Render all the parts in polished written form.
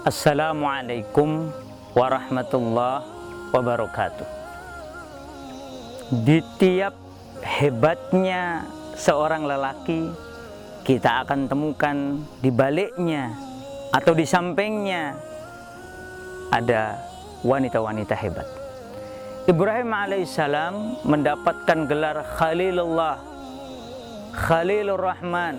Assalamualaikum warahmatullahi wabarakatuh. Di tiap hebatnya seorang lelaki, kita akan temukan di baliknya atau di sampingnya ada wanita-wanita hebat. Ibrahim alaihissalam mendapatkan gelar Khalilullah, Khalilur Rahman.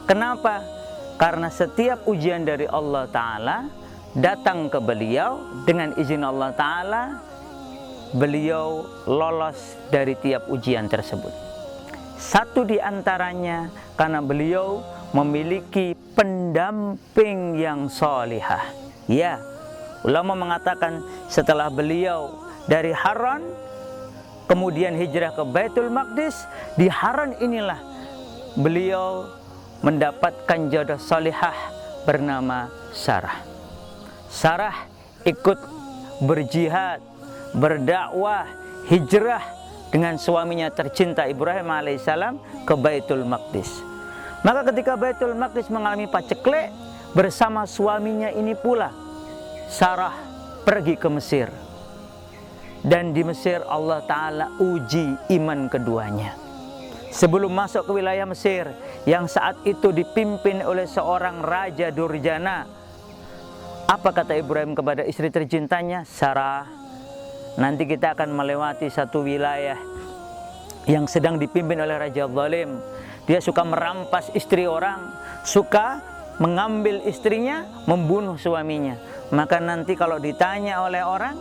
Kenapa? Karena setiap ujian dari Allah Ta'ala datang ke beliau, dengan izin Allah Ta'ala beliau lolos dari tiap ujian tersebut. Satu di antaranya karena beliau memiliki pendamping yang salihah. Ya, ulama mengatakan setelah beliau dari Haran kemudian hijrah ke Baitul Maqdis, di Haran inilah beliau mendapatkan jodoh salihah bernama Sarah. Sarah ikut berjihad, berdakwah, hijrah dengan suaminya tercinta Ibrahim alaihissalam ke Baitul Maqdis. Maka ketika Baitul Maqdis mengalami paceklik, bersama suaminya ini pula Sarah pergi ke Mesir. Dan di Mesir Allah Ta'ala uji iman keduanya. Sebelum masuk ke wilayah Mesir yang saat itu dipimpin oleh seorang raja durjana, apa kata Ibrahim kepada istri tercintanya? Sarah, nanti kita akan melewati satu wilayah yang sedang dipimpin oleh raja zalim. Dia suka merampas istri orang, suka mengambil istrinya, membunuh suaminya. Maka nanti kalau ditanya oleh orang,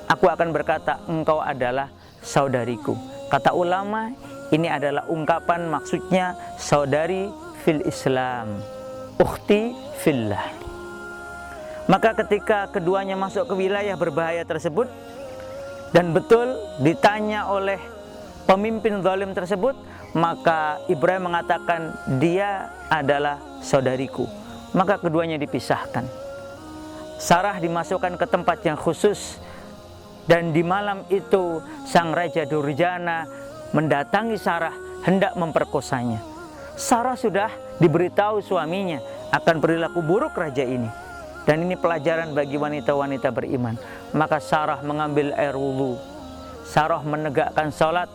aku akan berkata, engkau adalah saudariku. Kata ulama, ini adalah ungkapan maksudnya saudari fil Islam, ukhti fillah. Maka ketika keduanya masuk ke wilayah berbahaya tersebut, dan betul ditanya oleh pemimpin zalim tersebut, maka Ibrahim mengatakan dia adalah saudariku. Maka keduanya dipisahkan. Sarah dimasukkan ke tempat yang khusus, dan di malam itu sang raja durjana mendatangi Sarah hendak memperkosanya. Sarah sudah diberitahu suaminya akan perilaku buruk raja ini, dan ini pelajaran bagi wanita-wanita beriman. Maka Sarah mengambil air wudhu, Sarah menegakkan salat,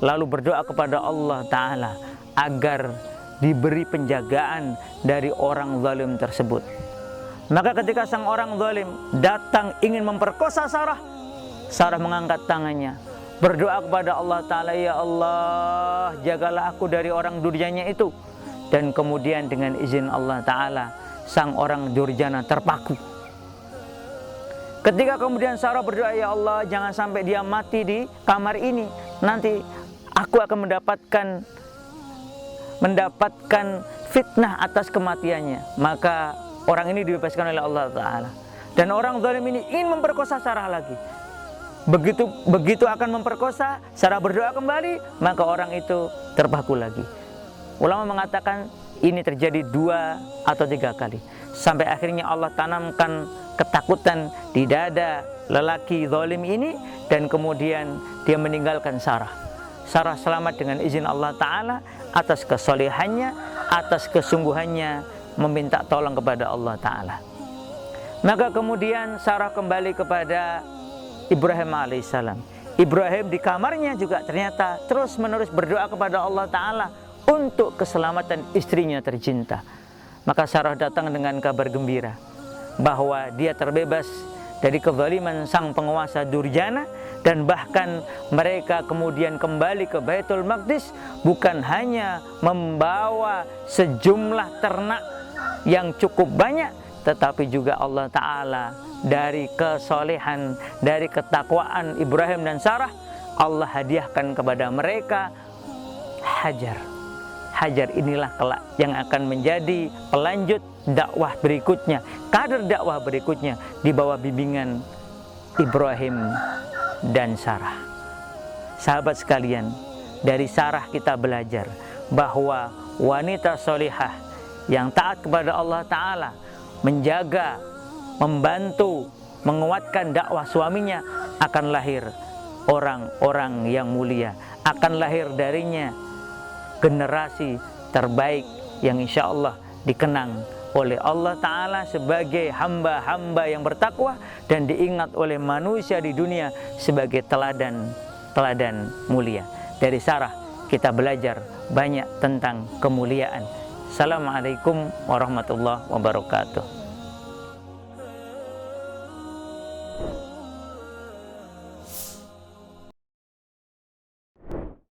lalu berdoa kepada Allah Ta'ala agar diberi penjagaan dari orang zalim tersebut. Maka ketika sang orang zalim datang ingin memperkosa Sarah, Sarah mengangkat tangannya, berdoa kepada Allah Ta'ala, ya Allah, jagalah aku dari orang durjana itu. Dan kemudian dengan izin Allah Ta'ala, sang orang durjana terpaku. Ketika kemudian Sarah berdoa, ya Allah, jangan sampai dia mati di kamar ini, nanti aku akan mendapatkan fitnah atas kematiannya. Maka orang ini dibebaskan oleh Allah Ta'ala. Dan orang zalim ini ingin memperkosa Sarah lagi. Begitu akan memperkosa, Sarah berdoa kembali, maka orang itu terpaku lagi. Ulama mengatakan ini terjadi 2 atau 3 kali, sampai akhirnya Allah tanamkan ketakutan di dada lelaki zalim ini, dan kemudian dia meninggalkan Sarah. Sarah selamat dengan izin Allah Ta'ala atas kesolehannya, atas kesungguhannya meminta tolong kepada Allah Ta'ala. Maka kemudian Sarah kembali kepada Ibrahim alaihissalam. Ibrahim di kamarnya juga ternyata terus-menerus berdoa kepada Allah Ta'ala untuk keselamatan istrinya tercinta. Maka Sarah datang dengan kabar gembira bahwa dia terbebas dari kezaliman sang penguasa durjana, dan bahkan mereka kemudian kembali ke Baitul Maqdis bukan hanya membawa sejumlah ternak yang cukup banyak, tetapi juga Allah Ta'ala dari kesolehan, dari ketakwaan Ibrahim dan Sarah, Allah hadiahkan kepada mereka Hajar. Hajar inilah kelak yang akan menjadi pelanjut dakwah berikutnya, kader dakwah berikutnya di bawah bimbingan Ibrahim dan Sarah. Sahabat sekalian, dari Sarah kita belajar bahwa wanita solihah yang taat kepada Allah Ta'ala, menjaga, membantu, menguatkan dakwah suaminya, akan lahir orang-orang yang mulia, akan lahir darinya generasi terbaik yang insya Allah dikenang oleh Allah Ta'ala sebagai hamba-hamba yang bertakwa, dan diingat oleh manusia di dunia sebagai teladan mulia. Dari Sarah kita belajar banyak tentang kemuliaan. Assalamualaikum warahmatullahi wabarakatuh.